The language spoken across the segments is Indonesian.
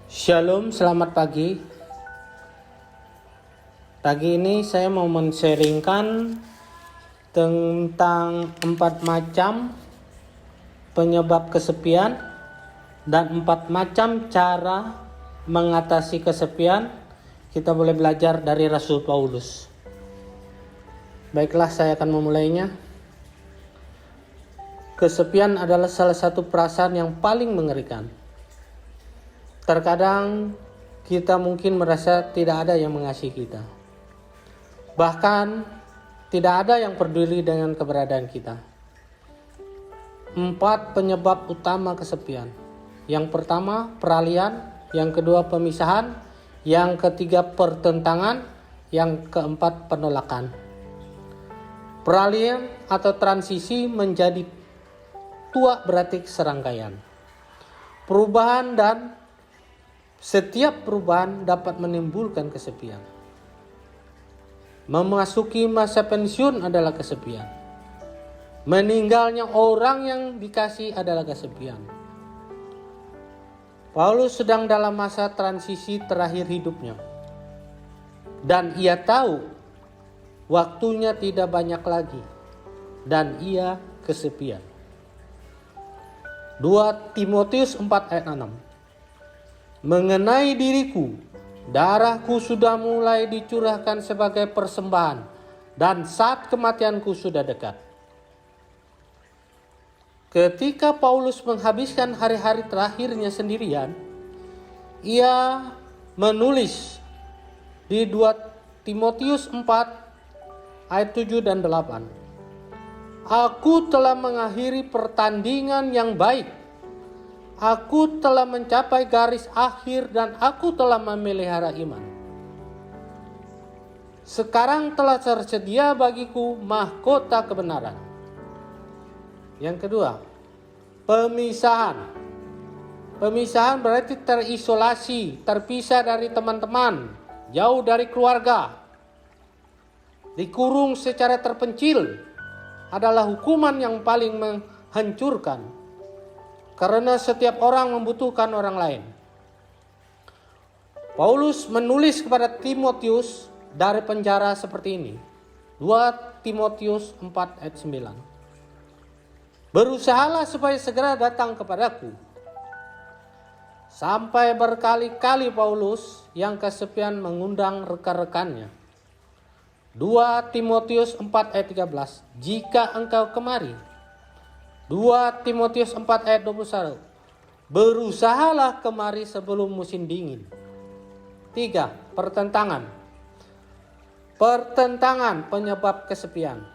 Shalom, selamat pagi. Pagi ini saya mau men-sharingkan tentang 4 macam penyebab kesepian dan 4 macam cara mengatasi kesepian. Kita boleh belajar dari Rasul Paulus. Baiklah, saya akan memulainya. Kesepian adalah salah satu perasaan yang paling mengerikan. Terkadang kita mungkin merasa tidak ada yang mengasihi kita. Bahkan tidak ada yang peduli dengan keberadaan kita. 4 penyebab utama kesepian. Yang pertama, peralihan. Yang kedua, pemisahan. Yang ketiga, pertentangan. Yang keempat, penolakan. Peralihan atau transisi menjadi tua berarti serangkaian. Perubahan dan setiap perubahan dapat menimbulkan kesepian. Memasuki masa pensiun adalah kesepian. Meninggalnya orang yang dikasih adalah kesepian. Paulus sedang dalam masa transisi terakhir hidupnya. Dan ia tahu waktunya tidak banyak lagi. Dan ia kesepian. 2 Timotius 4 ayat 6. Mengenai diriku, darahku sudah mulai dicurahkan sebagai persembahan, dan saat kematianku sudah dekat. Ketika Paulus menghabiskan hari-hari terakhirnya sendirian, ia menulis di 2 Timotius 4 ayat 7 dan 8. Aku telah mengakhiri pertandingan yang baik. Aku telah mencapai garis akhir dan aku telah memelihara iman. Sekarang telah tersedia bagiku mahkota kebenaran. Yang kedua, pemisahan. Pemisahan berarti terisolasi, terpisah dari teman-teman, jauh dari keluarga. Dikurung secara terpencil adalah hukuman yang paling menghancurkan. Karena setiap orang membutuhkan orang lain. Paulus menulis kepada Timotius dari penjara seperti ini. 2 Timotius 4 ayat 9. Berusahalah supaya segera datang kepadaku. Sampai berkali-kali Paulus yang kesepian mengundang rekan-rekannya. 2 Timotius 4 ayat 13. Jika engkau kemari. 2 Timotius 4 ayat 21. Berusahalah kemari sebelum musim dingin. 3. Pertentangan. Pertentangan penyebab kesepian.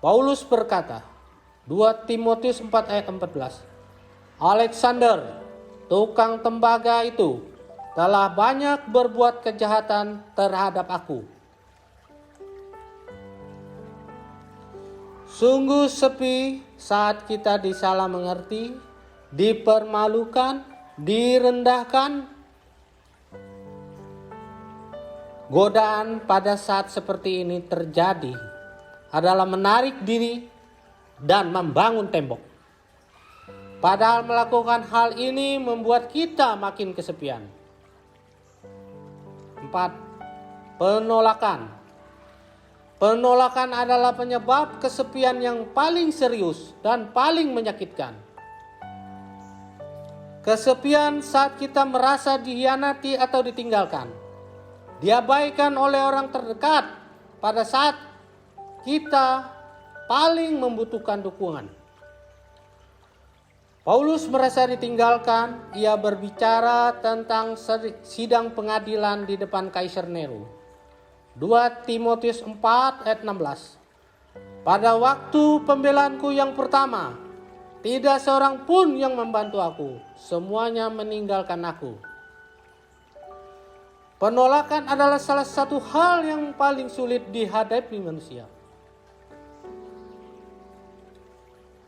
Paulus berkata, 2 Timotius 4 ayat 14. Alexander, tukang tembaga itu, telah banyak berbuat kejahatan terhadap aku. Sungguh sepi saat kita disalah mengerti, dipermalukan, direndahkan. Godaan pada saat seperti ini terjadi adalah menarik diri dan membangun tembok. Padahal melakukan hal ini membuat kita makin kesepian. 4. Penolakan. Penolakan adalah penyebab kesepian yang paling serius dan paling menyakitkan. Kesepian saat kita merasa dikhianati atau ditinggalkan. Diabaikan oleh orang terdekat pada saat kita paling membutuhkan dukungan. Paulus merasa ditinggalkan. Ia berbicara tentang sidang pengadilan di depan Kaisar Nero. 2 Timotius 4 ayat 16. Pada waktu pembelaanku yang pertama, tidak seorang pun yang membantu aku. Semuanya meninggalkan aku. Penolakan adalah salah satu hal yang paling sulit dihadapi manusia.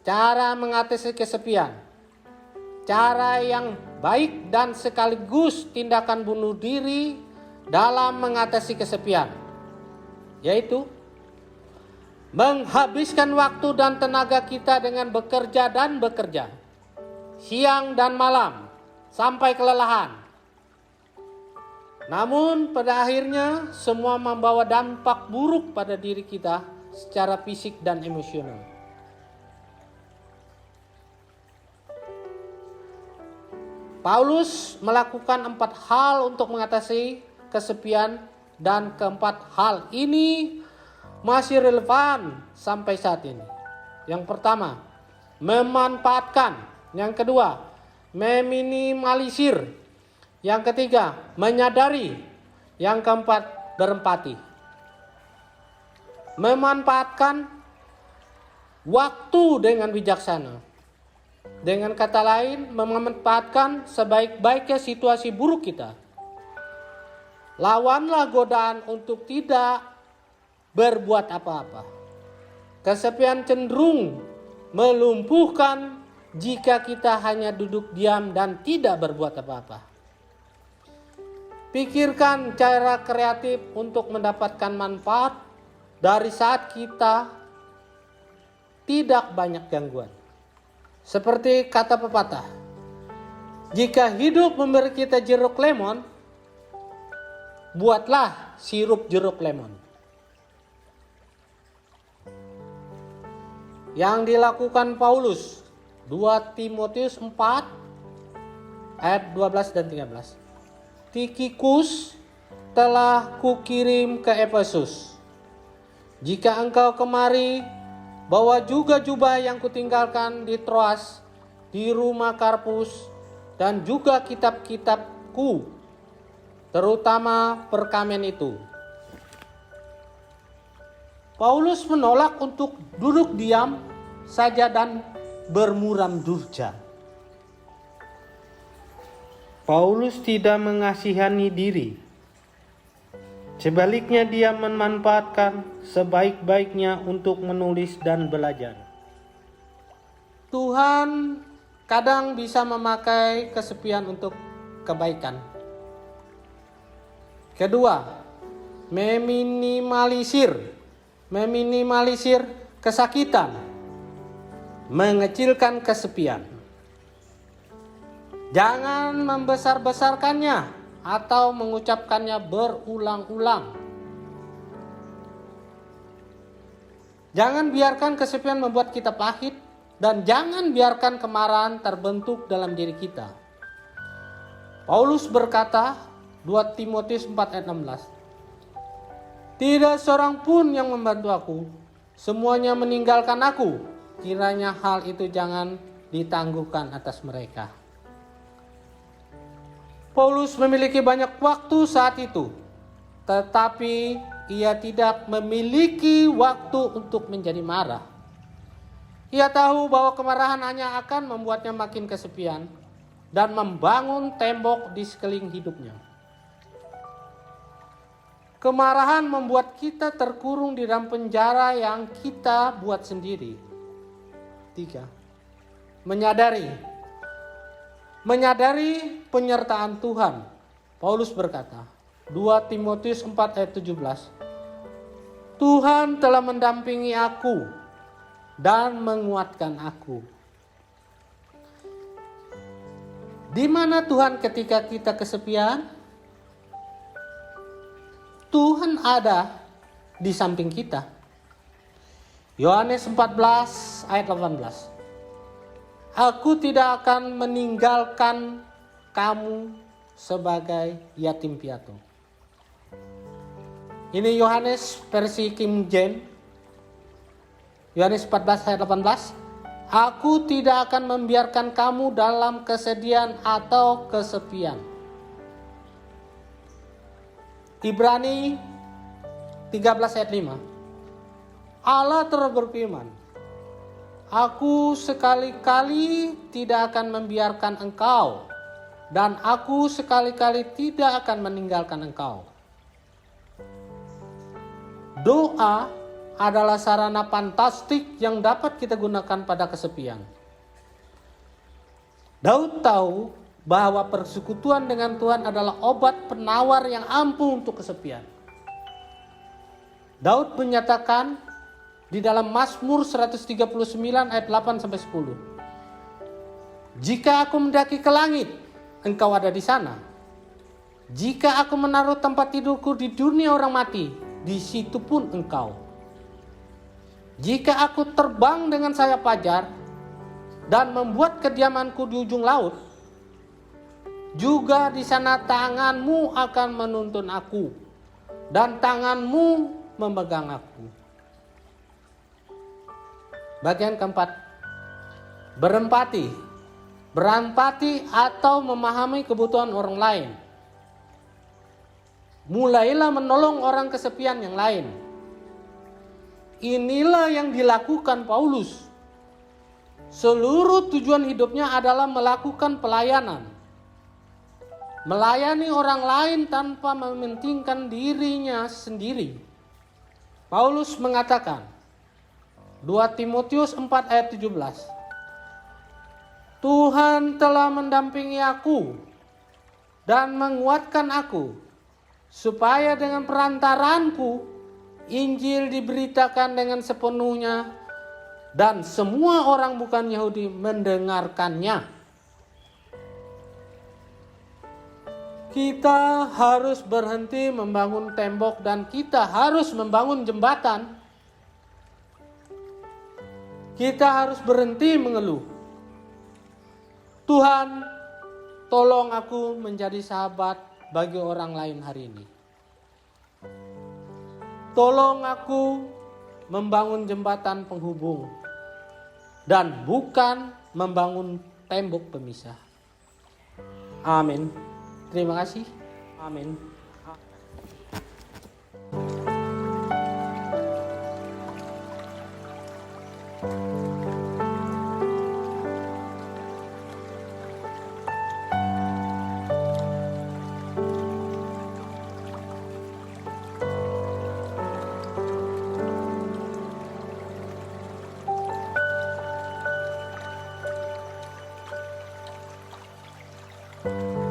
Cara mengatasi kesepian. Cara yang baik dan sekaligus tindakan bunuh diri dalam mengatasi kesepian, yaitu menghabiskan waktu dan tenaga kita dengan bekerja, siang dan malam, sampai kelelahan, Namun pada akhirnya semua membawa dampak buruk pada diri kita secara fisik dan emosional. Paulus melakukan 4 hal untuk mengatasi kesepian, dan keempat hal ini masih relevan sampai saat ini. Yang pertama, memanfaatkan. Yang kedua, meminimalisir. Yang ketiga, menyadari. Yang keempat, berempati. Memanfaatkan waktu dengan bijaksana. Dengan kata lain, memanfaatkan sebaik-baiknya situasi buruk kita. Lawanlah godaan untuk tidak berbuat apa-apa. Kesepian cenderung melumpuhkan jika kita hanya duduk diam dan tidak berbuat apa-apa. Pikirkan cara kreatif untuk mendapatkan manfaat dari saat kita tidak banyak gangguan. Seperti kata pepatah, jika hidup memberi kita jeruk lemon, buatlah sirup jeruk lemon. Yang dilakukan Paulus, 2 Timotius 4 ayat 12 dan 13. Tikhikus telah kukirim ke Efesus. Jika engkau kemari, bawa juga jubah yang kutinggalkan di Troas, di rumah Karpus, dan juga kitab-kitabku, terutama perkamen itu. Paulus menolak untuk duduk diam saja dan bermuram durja. Paulus tidak mengasihani diri. Sebaliknya dia memanfaatkan sebaik-baiknya untuk menulis dan belajar. Tuhan kadang bisa memakai kesepian untuk kebaikan. Kedua, meminimalisir kesakitan, mengecilkan kesepian. Jangan membesar-besarkannya atau mengucapkannya berulang-ulang. Jangan biarkan kesepian membuat kita pahit, dan jangan biarkan kemarahan terbentuk dalam diri kita. Paulus berkata, 2 Timotius 4 ayat 16. Tidak seorang pun yang membantu aku, semuanya meninggalkan aku. Kiranya hal itu jangan ditangguhkan atas mereka. Paulus memiliki banyak waktu saat itu, tetapi ia tidak memiliki waktu untuk menjadi marah. Ia tahu bahwa kemarahan hanya akan membuatnya makin kesepian dan membangun tembok di sekeliling hidupnya. Kemarahan membuat kita terkurung di dalam penjara yang kita buat sendiri. 3. Menyadari penyertaan Tuhan. Paulus berkata, 2 Timotius 4 ayat 17. Tuhan telah mendampingi aku dan menguatkan aku. Di mana Tuhan ketika kita kesepian? Tuhan ada di samping kita. Yohanes 14 ayat 18. Aku tidak akan meninggalkan kamu sebagai yatim piatu. Ini Yohanes versi King James. Yohanes 14 ayat 18. Aku tidak akan membiarkan kamu dalam kesedihan atau kesepian. Ibrani 13 ayat 5. Allah terus berfirman, Aku sekali-kali tidak akan membiarkan engkau, dan aku sekali-kali tidak akan meninggalkan engkau. Doa adalah sarana fantastik yang dapat kita gunakan pada kesepian. Daud tahu bahwa persekutuan dengan Tuhan adalah obat penawar yang ampuh untuk kesepian. Daud menyatakan di dalam Mazmur 139 ayat 8 sampai 10. Jika aku mendaki ke langit, engkau ada di sana. Jika aku menaruh tempat tidurku di dunia orang mati, di situ pun engkau. Jika aku terbang dengan sayap fajar dan membuat kediamanku di ujung laut, juga di sana tanganmu akan menuntun aku dan tanganmu memegang aku. Bagian keempat, berempati. Berempati atau memahami kebutuhan orang lain. Mulailah menolong orang kesepian yang lain. Inilah yang dilakukan Paulus. Seluruh tujuan hidupnya adalah melakukan pelayanan. Melayani orang lain tanpa mementingkan dirinya sendiri. Paulus mengatakan, 2 Timotius 4 ayat 17. Tuhan telah mendampingi aku dan menguatkan aku, supaya dengan perantaranku Injil diberitakan dengan sepenuhnya dan semua orang bukan Yahudi mendengarkannya. Kita harus berhenti membangun tembok dan kita harus membangun jembatan. Kita harus berhenti mengeluh. Tuhan, tolong aku menjadi sahabat bagi orang lain hari ini. Tolong aku membangun jembatan penghubung dan bukan membangun tembok pemisah. Amin. Terima kasih. Amin.